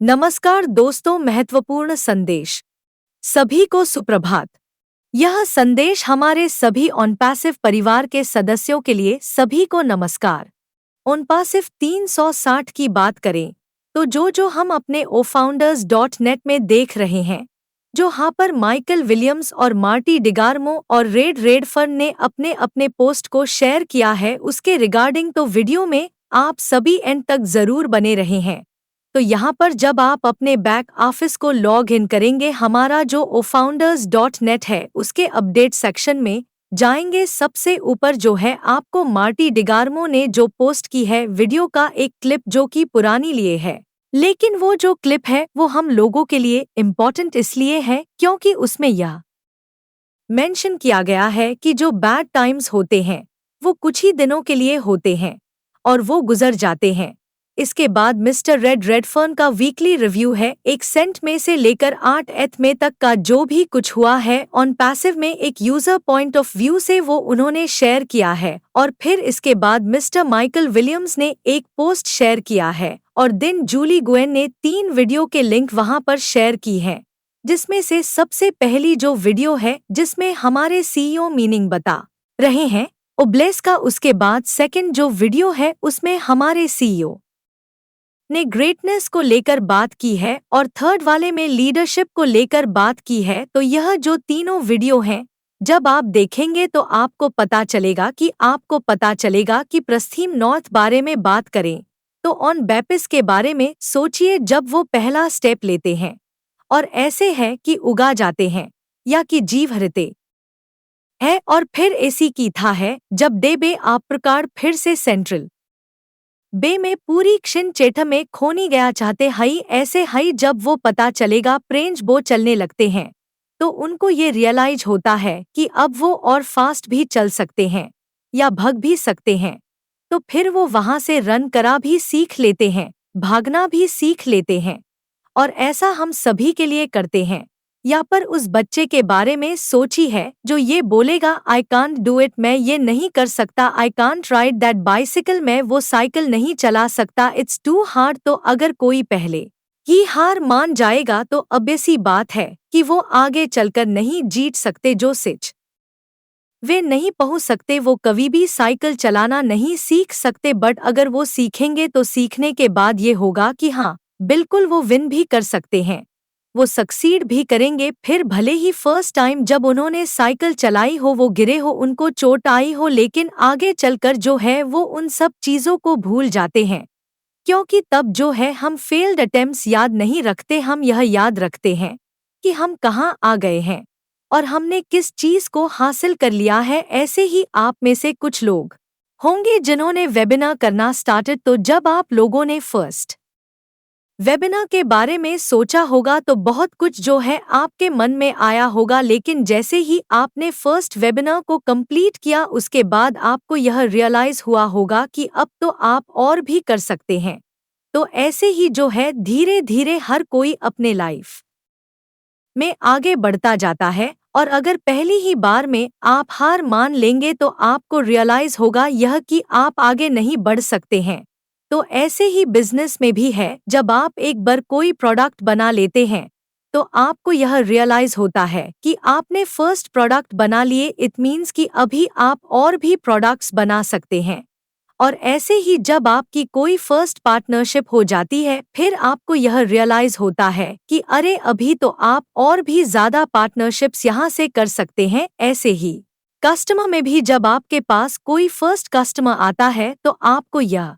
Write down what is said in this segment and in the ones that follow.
नमस्कार दोस्तों, महत्वपूर्ण संदेश। सभी को सुप्रभात। यह संदेश हमारे सभी ऑनपैसिव परिवार के सदस्यों के लिए सभी को नमस्कार। ऑनपैसिव 360 की बात करें तो जो हम अपने ofounders.net में देख रहे हैं, जो यहाँ पर माइकल विलियम्स और मार्टी डिगार्मो और रेड रेडफर्न ने अपने अपने पोस्ट को शेयर किया है उसके रिगार्डिंग, तो वीडियो में आप सभी एंड तक जरूर बने रहे हैं। तो यहाँ पर जब आप अपने बैक ऑफिस को लॉग इन करेंगे, हमारा जो ofounders.net है उसके अपडेट सेक्शन में जाएंगे, सबसे ऊपर जो है आपको मार्टी डिगार्मो ने जो पोस्ट की है वीडियो का एक क्लिप जो कि पुरानी लिए है, लेकिन वो जो क्लिप है वो हम लोगों के लिए इम्पोर्टेंट इसलिए है क्योंकि उसमें यह मेंशन किया गया है कि जो बैड टाइम्स होते हैं वो कुछ ही दिनों के लिए होते हैं और वो गुजर जाते हैं। इसके बाद मिस्टर रेड रेडफर्न का वीकली रिव्यू है, 1 सेंट में से लेकर 8 में तक का जो भी कुछ हुआ है ऑन पैसिव में एक यूजर पॉइंट ऑफ व्यू से वो उन्होंने शेयर किया है। और फिर इसके बाद मिस्टर माइकल विलियम्स ने एक पोस्ट शेयर किया है और दिन जूली गुएन ने 3 वीडियो के लिंक वहां पर शेयर की हैं, जिसमें से सबसे पहली जो वीडियो है जिसमें हमारे सीईओ मीनिंग बता रहे हैं ओब्लेस का, उसके बाद सेकंड जो वीडियो है उसमें हमारे सीईओ ने ग्रेटनेस को लेकर बात की है और थर्ड वाले में लीडरशिप को लेकर बात की है। तो यह जो तीनों वीडियो हैं जब आप देखेंगे तो आपको पता चलेगा कि प्रस्थीम नॉर्थ बारे में बात करें तो ऑन बैपिस के बारे में सोचिए, जब वो पहला स्टेप लेते हैं और ऐसे है कि उगा जाते हैं या कि जीव हरते है, और फिर ऐसी की था है जब डे बे आप प्रकार फिर से सेंट्रल बे में पूरी क्षिण चेठ में खोनी गया चाहते हई, ऐसे हई जब वो पता चलेगा प्रेंज बो चलने लगते हैं तो उनको ये रियलाइज होता है कि अब वो और फास्ट भी चल सकते हैं या भाग भी सकते हैं। तो फिर वो वहां से रन करा भी सीख लेते हैं, भागना भी सीख लेते हैं, और ऐसा हम सभी के लिए करते हैं। या पर उस बच्चे के बारे में सोची है जो ये बोलेगा आई कांट डू इट, मैं ये नहीं कर सकता, I can't ride that bicycle, मैं वो साइकिल नहीं चला सकता, इट्स टू हार्ड। तो अगर कोई पहले ही हार मान जाएगा तो अब्यसी बात है कि वो आगे चलकर नहीं जीत सकते, जो सिच वे नहीं पहुंच सकते, वो कभी भी साइकिल चलाना नहीं सीख सकते। बट अगर वो सीखेंगे तो सीखने के बाद ये होगा कि हाँ बिल्कुल वो विन भी कर सकते हैं, वो सक्सीड भी करेंगे। फिर भले ही फर्स्ट टाइम जब उन्होंने साइकिल चलाई हो वो गिरे हो, उनको चोट आई हो, लेकिन आगे चलकर जो है वो उन सब चीज़ों को भूल जाते हैं, क्योंकि तब जो है हम फेल्ड अटेम्प्ट्स याद नहीं रखते, हम यह याद रखते हैं कि हम कहाँ आ गए हैं और हमने किस चीज़ को हासिल कर लिया है। ऐसे ही आप में से कुछ लोग होंगे जिन्होंने वेबिनार करना स्टार्टेड, तो जब आप लोगों ने फर्स्ट वेबिनार के बारे में सोचा होगा तो बहुत कुछ जो है आपके मन में आया होगा, लेकिन जैसे ही आपने फर्स्ट वेबिनार को कंप्लीट किया उसके बाद आपको यह रियलाइज हुआ होगा कि अब तो आप और भी कर सकते हैं। तो ऐसे ही जो है धीरे धीरे हर कोई अपने लाइफ में आगे बढ़ता जाता है, और अगर पहली ही बार में आप हार मान लेंगे तो आपको रियलाइज होगा यह कि आप आगे नहीं बढ़ सकते हैं। तो ऐसे ही बिजनेस में भी है, जब आप एक बार कोई प्रोडक्ट बना लेते हैं तो आपको यह रियलाइज होता है कि आपने फर्स्ट प्रोडक्ट बना लिए, इट मीन्स कि अभी आप और भी प्रोडक्ट्स बना सकते हैं। और ऐसे ही जब आपकी कोई फर्स्ट पार्टनरशिप हो जाती है फिर आपको यह रियलाइज होता है कि अरे अभी तो आप और भी ज्यादा पार्टनरशिप्स यहाँ से कर सकते हैं। ऐसे ही कस्टमर में भी जब आपके पास कोई फर्स्ट कस्टमर आता है तो आपको यह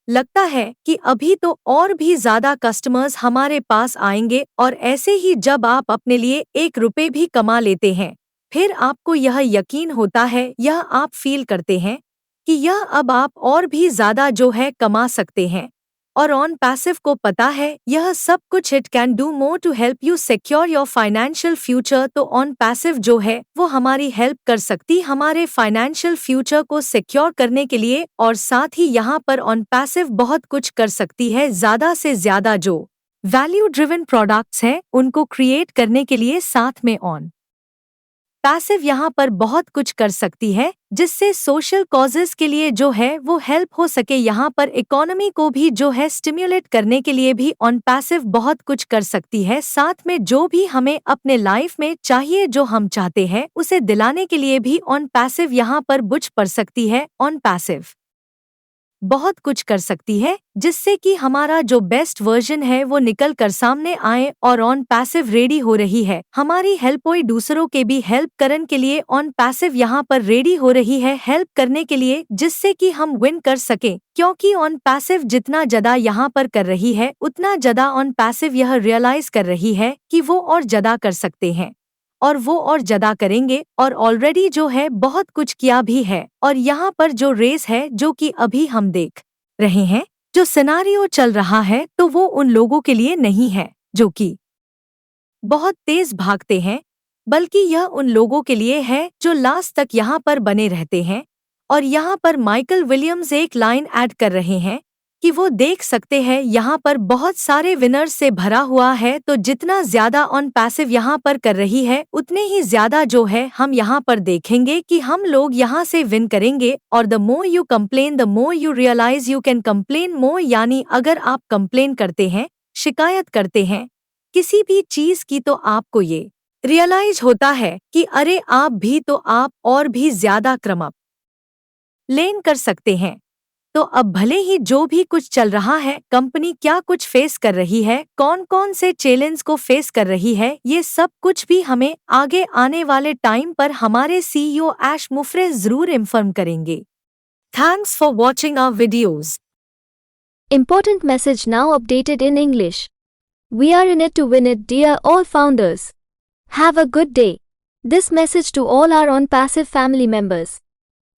लगता है कि अभी तो और भी ज्यादा कस्टमर्स हमारे पास आएंगे, और ऐसे ही जब आप अपने लिए 1 रुपए भी कमा लेते हैं फिर आपको यह यकीन होता है, यह आप फील करते हैं कि यह अब आप और भी ज्यादा जो है कमा सकते हैं। और ऑन पैसिव को पता है यह सब कुछ, it can do more to help you secure your financial future. तो ऑन पैसिव जो है वो हमारी हेल्प कर सकती हमारे फाइनेंशियल फ्यूचर को सिक्योर करने के लिए, और साथ ही यहाँ पर ऑन पैसिव बहुत कुछ कर सकती है, ज्यादा से ज्यादा जो वैल्यू ड्रिवन प्रोडक्ट्स हैं उनको क्रिएट करने के लिए। साथ में ऑन पैसिव यहाँ पर बहुत कुछ कर सकती है जिससे सोशल कॉजेस के लिए जो है वो हेल्प हो सके। यहाँ पर इकोनॉमी को भी जो है स्टिम्युलेट करने के लिए भी ऑन पैसिव बहुत कुछ कर सकती है। साथ में जो भी हमें अपने लाइफ में चाहिए, जो हम चाहते हैं, उसे दिलाने के लिए भी ऑन पैसिव यहाँ पर बुझ पड़ सकती है। ऑन पैसिव बहुत कुछ कर सकती है जिससे कि हमारा जो बेस्ट वर्जन है वो निकल कर सामने आए। और ऑन पैसिव रेडी हो रही है हमारी हेल्प, कोई दूसरों के भी हेल्प करने के लिए ऑन पैसिव यहाँ पर रेडी हो रही है हेल्प करने के लिए, जिससे कि हम विन कर सके। क्योंकि ऑन पैसिव जितना ज्यादा यहाँ पर कर रही है उतना ज्यादा ऑन पैसिव यह रियलाइज कर रही है कि वो और ज्यादा कर सकते हैं और वो और ज्यादा करेंगे और ऑलरेडी जो है बहुत कुछ किया भी है। और यहाँ पर जो रेस है जो कि अभी हम देख रहे हैं, जो सिनारियो चल रहा है, तो वो उन लोगों के लिए नहीं है जो कि बहुत तेज भागते हैं, बल्कि यह उन लोगों के लिए है जो लास्ट तक यहाँ पर बने रहते हैं। और यहाँ पर माइकल विलियम्स एक लाइन ऐड कर रहे हैं कि वो देख सकते हैं यहाँ पर बहुत सारे विनर्स से भरा हुआ है, तो जितना ज्यादा ऑन पैसिव यहाँ पर कर रही है उतने ही ज्यादा जो है हम यहाँ पर देखेंगे कि हम लोग यहाँ से विन करेंगे। और the more you complain the more you realise you can complain more. यानी अगर आप कंप्लेन करते हैं, शिकायत करते हैं किसी भी चीज की, तो आपको ये रियलाइज होता है कि अरे आप भी तो आप और भी ज्यादा क्रम लेन कर सकते हैं। तो अब भले ही जो भी कुछ चल रहा है, कंपनी क्या कुछ फेस कर रही है, कौन कौन से चैलेंज को फेस कर रही है, ये सब कुछ भी हमें आगे आने वाले टाइम पर हमारे सीईओ ऐश मुफ्रे जरूर इन्फॉर्म करेंगे। Thanks for watching our videos. Important message now updated in English. We are in it to win it, dear all founders. Have a good day. This message to all our OnPassive family members.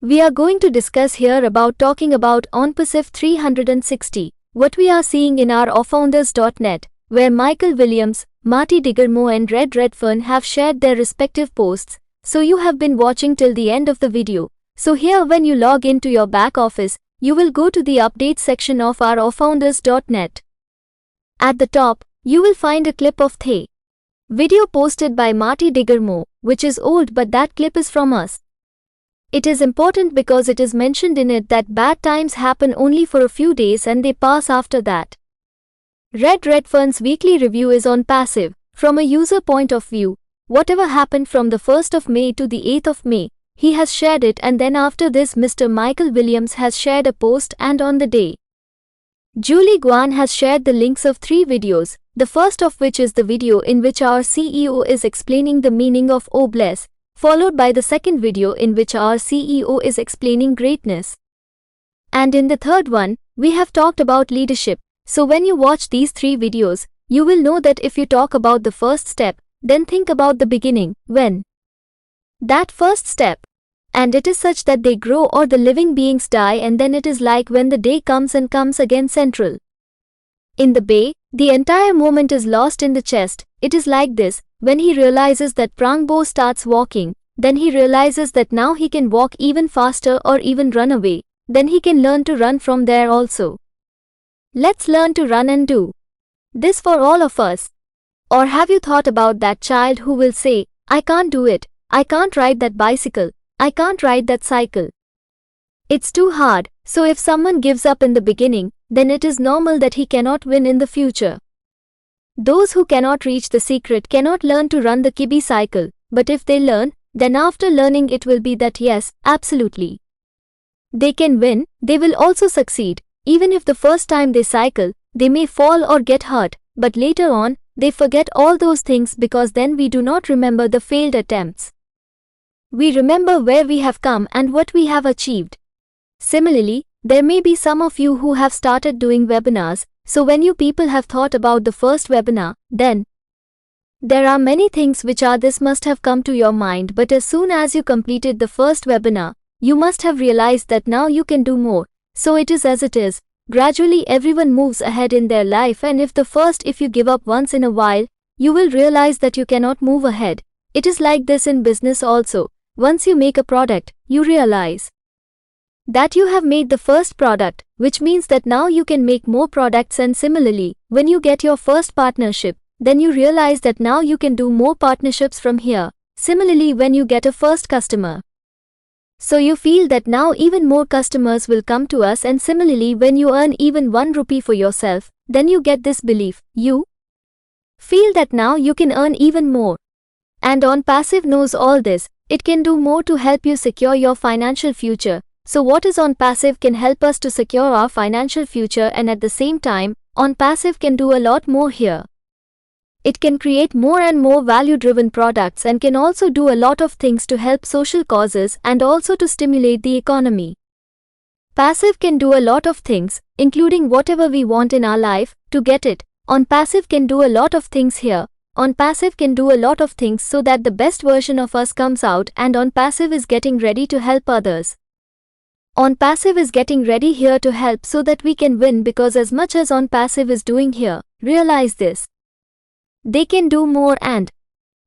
We are going to discuss here about talking about OnPassive 360, what we are seeing in our offfounders.net, where Michael Williams, Marty Diggermo and Red Redfern have shared their respective posts, so you have been watching till the end of the video. So here when you log into your back office, you will go to the update section of our offfounders.net. At the top, you will find a clip of the video posted by Marty Diggermo, which is old but that clip is from us. It is important because it is mentioned in it that bad times happen only for a few days and they pass after that. Red Redfern's weekly review is on passive. From a user point of view, whatever happened from the 1st of May to the 8th of May, he has shared it, and then after this Mr. Michael Williams has shared a post, and on the day, Julie Guan has shared the links of 3 videos, the first of which is the video in which our CEO is explaining the meaning of "Oh bless," followed by the second video in which our CEO is explaining greatness. And in the third one, we have talked about leadership. So when you watch these 3 videos, you will know that if you talk about the first step, then think about the beginning, when that first step, and it is such that they grow or the living beings die, and then it is like when the day comes and comes again central. In the bay, the entire moment is lost in the chest. It is like this, when he realizes that Prangbo starts walking, then he realizes that now he can walk even faster or even run away, then he can learn to run from there also. Let's learn to run and do this for all of us. Or have you thought about that child who will say, "I can't do it, I can't ride that bicycle, I can't ride that cycle. It's too hard." So if someone gives up in the beginning, then it is normal that he cannot win in the future. Those who cannot reach the secret cannot learn to run the Kibi cycle, but if they learn, then after learning it will be that yes, absolutely, they can win, they will also succeed. Even if the first time they cycle, they may fall or get hurt, but later on, they forget all those things because then we do not remember the failed attempts. We remember where we have come and what we have achieved. Similarly, there may be some of you who have started doing webinars, so when you people have thought about the first webinar, then there are many things which are this must have come to your mind, but as soon as you completed the first webinar, you must have realized that now you can do more. So it is as it is. Gradually everyone moves ahead in their life, and if you give up once in a while, you will realize that you cannot move ahead. It is like this in business also. Once you make a product, you realize that you have made the first product, which means that now you can make more products, and similarly, when you get your first partnership, then you realize that now you can do more partnerships from here. Similarly, when you get a first customer, so you feel that now even more customers will come to us, and similarly when you earn even 1 rupee for yourself, then you get this belief. You feel that now you can earn even more. And OnPassive knows all this. It can do more to help you secure your financial future. So what is OnPassive can help us to secure our financial future, and at the same time, OnPassive can do a lot more here. It can create more and more value-driven products and can also do a lot of things to help social causes and also to stimulate the economy. Passive can do a lot of things, including whatever we want in our life, to get it. OnPassive can do a lot of things here. OnPassive can do a lot of things so that the best version of us comes out, and OnPassive is getting ready to help others. OnPassive is getting ready here to help so that we can win, because as much as OnPassive is doing here, realize this. They can do more and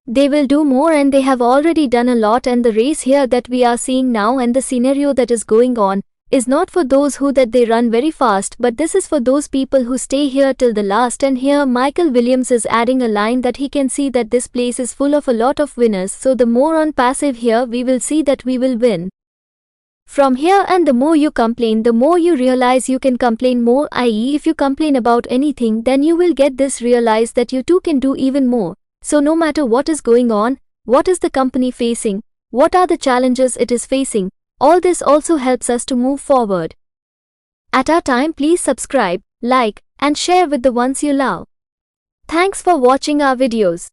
they will do more, and they have already done a lot, and the race here that we are seeing now and the scenario that is going on is not for those who that they run very fast, but this is for those people who stay here till the last. And here Michael Williams is adding a line that he can see that this place is full of a lot of winners, so the more OnPassive here we will see that we will win from here. And the more you complain, the more you realize you can complain more, i.e. if you complain about anything, then you will get this realize that you too can do even more. So no matter what is going on, what is the company facing, what are the challenges it is facing, all this also helps us to move forward. At our time, please subscribe, like, and share with the ones you love. Thanks for watching our videos.